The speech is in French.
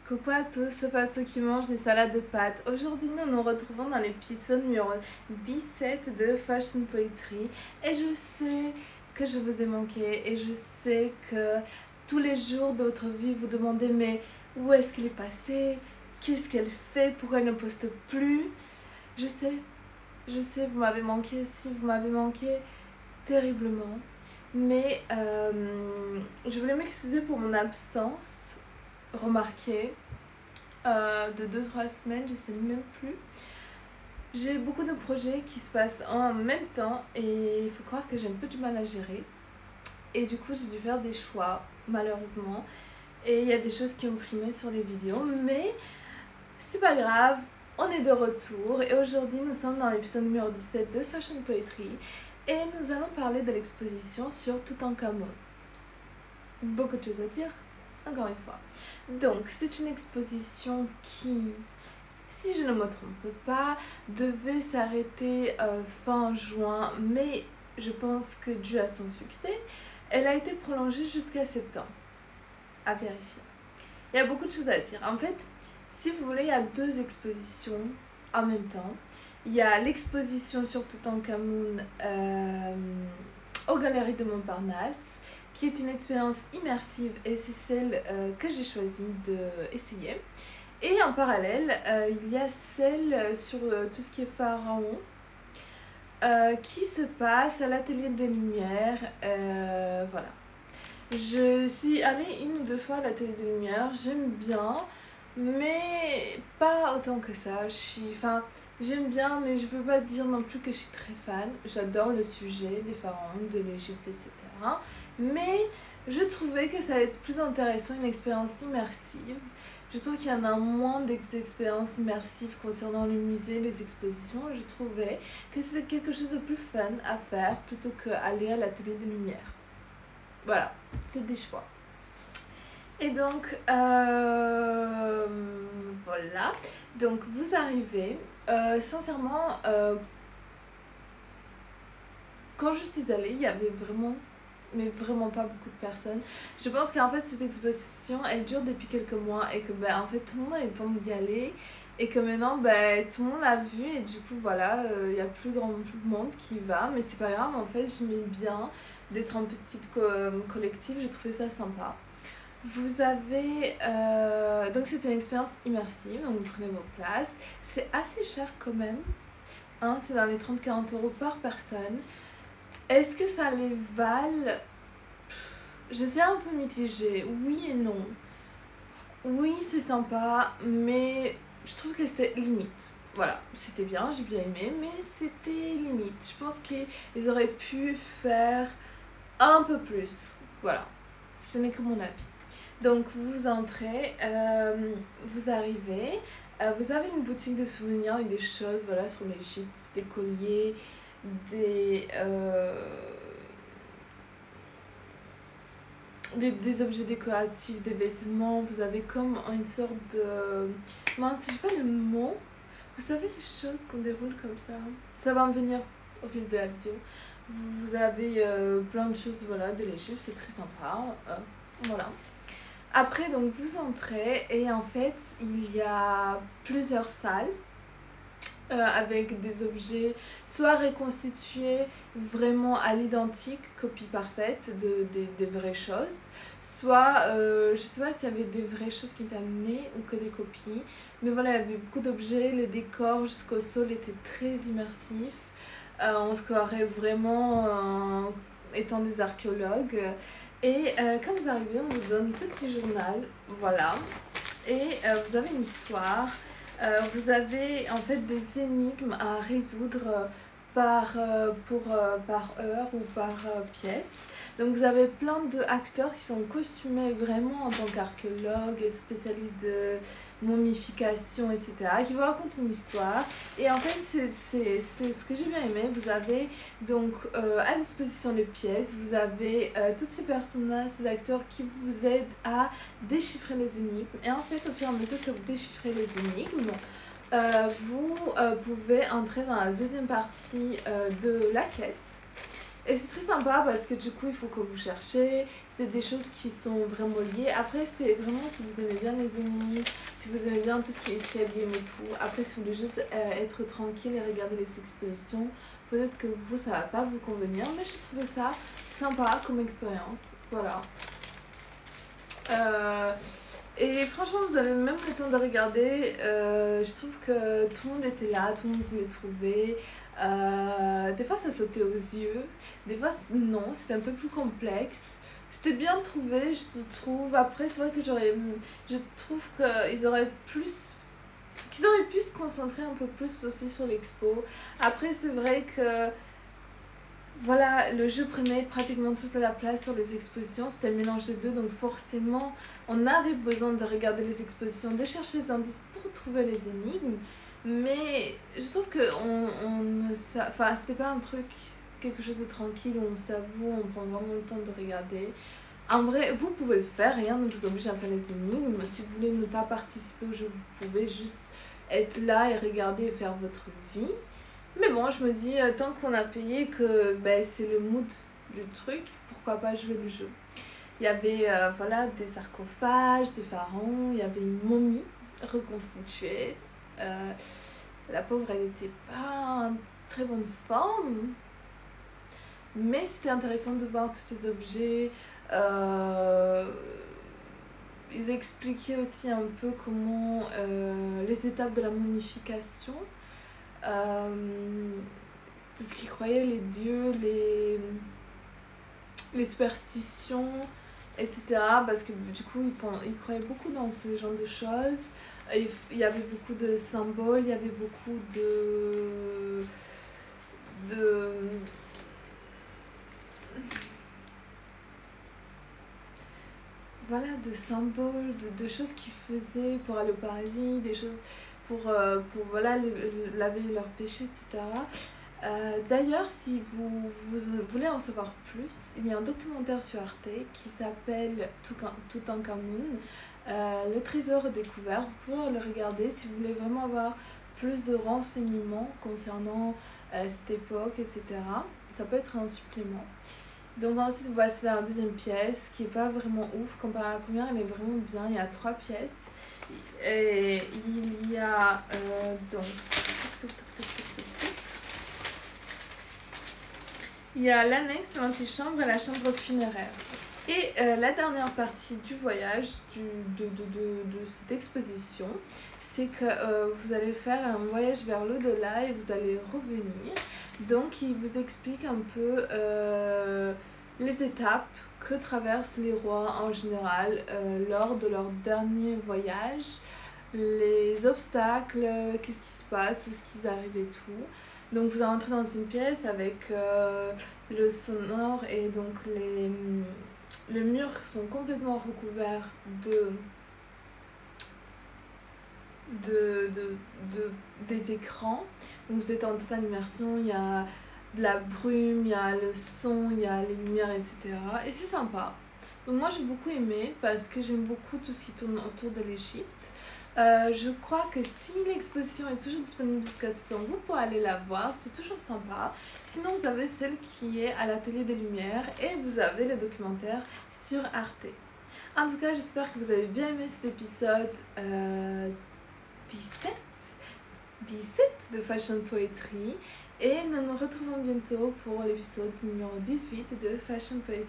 Coucou à tous, sauf à ceux qui mangent des salades de pâtes. Aujourd'hui, nous nous retrouvons dans l'épisode numéro 17 de Fashion Poetry. Et je sais que je vous ai manqué et je sais que tous les jours de votre vie, vous demandez mais où est-ce qu'elle est passée? Qu'est-ce qu'elle fait? Pourquoi elle ne poste plus? Je sais, vous m'avez manqué aussi, vous m'avez manqué terriblement. Mais je voulais m'excuser pour mon absence remarquée de 2-3 semaines, je sais même plus. J'ai beaucoup de projets qui se passent en même temps et il faut croire que j'ai un peu du mal à gérer. Et du coup, j'ai dû faire des choix, malheureusement. Et il y a des choses qui ont primé sur les vidéos, mais c'est pas grave, on est de retour. Et aujourd'hui, nous sommes dans l'épisode numéro 17 de Fashion Poetry et nous allons parler de l'exposition sur Toutankhamon. Beaucoup de choses à dire, encore une fois. Donc, c'est une exposition qui, si je ne me trompe pas, devait s'arrêter fin juin, mais je pense que dû à son succès, elle a été prolongée jusqu'à septembre. À vérifier. Il y a beaucoup de choses à dire. En fait, si vous voulez, il y a deux expositions en même temps. Il y a l'exposition sur Toutankhamon aux Galeries de Montparnasse, qui est une expérience immersive et c'est celle que j'ai choisi d'essayer. Et en parallèle, il y a celle sur tout ce qui est pharaon qui se passe à l'Atelier des Lumières. Voilà. Je suis allée une ou deux fois à l'Atelier des Lumières, j'aime bien, mais pas autant que ça. J'aime bien, mais je peux pas dire non plus que je suis très fan. J'adore le sujet des pharaons, de l'Égypte, etc. Mais je trouvais que ça allait être plus intéressant, une expérience immersive. Je trouve qu'il y en a moins d'expériences immersives concernant le musée, les expositions. Je trouvais que c'était quelque chose de plus fun à faire plutôt qu'aller à l'Atelier des Lumières. Voilà, c'est des choix. Et donc, voilà. Donc, vous arrivez. Sincèrement, quand je suis allée, il y avait vraiment, mais vraiment pas beaucoup de personnes. Je pense qu'en fait, cette exposition, elle dure depuis quelques mois et que, en fait, tout le monde a eu le temps d'y aller. Et que maintenant, tout le monde l'a vu et du coup, voilà, il y a plus grand monde qui va. Mais c'est pas grave, en fait, j'aimais bien d'être en petite collective, j'ai trouvé ça sympa. Vous avez... donc c'est une expérience immersive, donc vous prenez vos places. C'est assez cher quand même, hein, c'est dans les 30-40 € par personne. Est-ce que ça les vale? Je suis un peu mitigée, oui et non. Oui, c'est sympa, mais je trouve que c'était limite. Voilà, c'était bien, j'ai bien aimé, mais c'était limite. Je pense qu'ils auraient pu faire un peu plus. Voilà, ce n'est que mon avis. Donc vous entrez, vous arrivez, vous avez une boutique de souvenirs avec des choses, voilà, sur l'Égypte, des colliers, des objets décoratifs, des vêtements. Vous avez comme une sorte de... Mince, je sais pas le mot. Vous savez les choses qu'on déroule comme ça. Ça va me venir au fil de la vidéo. Vous avez plein de choses, voilà, de l'Égypte, c'est très sympa. Voilà. Après, donc, vous entrez et en fait, il y a plusieurs salles avec des objets soit reconstitués vraiment à l'identique, copie parfaite des vraies choses, soit, je sais pas s'il y avait des vraies choses qui étaient amenées ou que des copies. Mais voilà, il y avait beaucoup d'objets, les décors jusqu'au sol étaient très immersifs. On se croirait vraiment étant des archéologues. Et quand vous arrivez, on vous donne ce petit journal, voilà, et vous avez une histoire, vous avez en fait des énigmes à résoudre par heure ou par pièce. Donc vous avez plein d'acteurs qui sont costumés vraiment en tant qu'archéologues et spécialistes de momification, etc., qui vous racontent une histoire. Et en fait, c'est ce que j'ai bien aimé. Vous avez donc à disposition les pièces, vous avez toutes ces personnes-là, ces acteurs qui vous aident à déchiffrer les énigmes. Et en fait, au fur et à mesure que vous déchiffrez les énigmes, vous pouvez entrer dans la deuxième partie de la quête. Et c'est très sympa parce que du coup, il faut que vous cherchez. C'est des choses qui sont vraiment liées. Après, c'est vraiment si vous aimez bien les énigmes, si vous aimez bien tout ce qui est escape game et tout. Après, si vous voulez juste être tranquille et regarder les expositions, peut-être que vous, ça va pas vous convenir. Mais je trouvais ça sympa comme expérience. Voilà. Et franchement, vous avez même le temps de regarder. Je trouve que tout le monde était là, tout le monde voulait trouver. Des fois, ça sautait aux yeux. Des fois, non, c'était un peu plus complexe. C'était bien trouvé, je trouve. Après, c'est vrai que je trouve qu'ils auraient pu se concentrer un peu plus aussi sur l'expo. Après, c'est vrai que voilà, le jeu prenait pratiquement toute la place sur les expositions, c'était un mélange des deux, donc forcément, on avait besoin de regarder les expositions, de chercher les indices pour trouver les énigmes, mais je trouve que enfin, c'était pas un truc, quelque chose de tranquille où on s'avoue, on prend vraiment le temps de regarder. En vrai, vous pouvez le faire, rien ne vous oblige à faire les énigmes. Si vous voulez ne pas participer au jeu, vous pouvez juste être là et regarder et faire votre vie. Mais bon, je me dis, tant qu'on a payé que ben, c'est le mood du truc, pourquoi pas jouer le jeu. Il y avait voilà, des sarcophages, des pharaons, il y avait une momie reconstituée. Euh, la pauvre, elle n'était pas en très bonne forme, mais c'était intéressant de voir tous ces objets. Euh, Ils expliquaient aussi un peu comment les étapes de la momification. Euh, Tout ce qu'ils croyaient, les dieux, les superstitions, etc. Parce que du coup, ils croyaient beaucoup dans ce genre de choses. Il y avait beaucoup de symboles, il y avait beaucoup de voilà, de symboles, de choses qu'ils faisaient pour aller au paradis, des choses pour voilà, laver leurs péchés, etc. D'ailleurs, si vous voulez en savoir plus, il y a un documentaire sur Arte qui s'appelle Toutankhamon, le trésor découvert. Vous pouvez le regarder si vous voulez vraiment avoir plus de renseignements concernant cette époque, etc. Ça peut être un supplément. Donc ensuite, vous passez à la deuxième pièce qui est pas vraiment ouf. Comparé à la première, elle est vraiment bien. Il y a 3 pièces. Et il y a donc... Il y a l'annexe, l'antichambre et la chambre funéraire. Et la dernière partie du voyage, de cette exposition, c'est que vous allez faire un voyage vers l'au-delà et vous allez revenir. Donc il vous explique un peu les étapes que traversent les rois en général lors de leur dernier voyage, les obstacles, qu'est-ce qui se passe, où est-ce qu'ils arrivent et tout. Donc vous entrez dans une pièce avec le sonore et donc les murs sont complètement recouverts des écrans. Donc vous êtes en totale immersion, il y a de la brume, il y a le son, il y a les lumières, etc. Et c'est sympa. Donc moi j'ai beaucoup aimé parce que j'aime beaucoup tout ce qui tourne autour de l'Égypte. Je crois que si l'exposition est toujours disponible jusqu'à septembre, vous pourrez aller la voir, c'est toujours sympa. Sinon, vous avez celle qui est à l'Atelier des Lumières et vous avez le documentaire sur Arte. En tout cas, j'espère que vous avez bien aimé cet épisode 17 de Fashion Poetry et nous nous retrouvons bientôt pour l'épisode numéro 18 de Fashion Poetry.